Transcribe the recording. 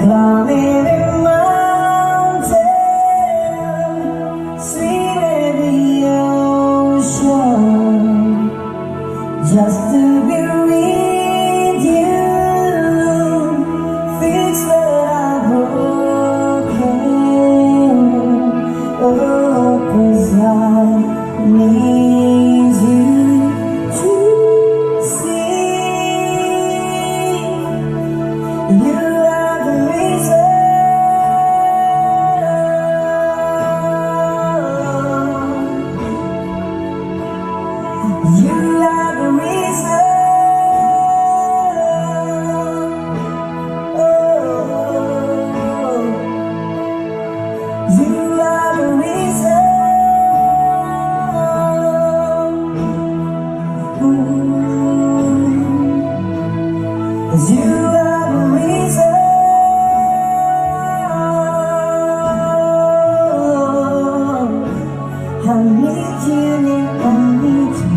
Climbing a mountain, sweet as the ocean, just to be with you, fix what I've broken. Oh, 'cause I need you to see you are the reason. You are the reason. Oh, you are the reason. Cause you are the reason. I need you, I need you.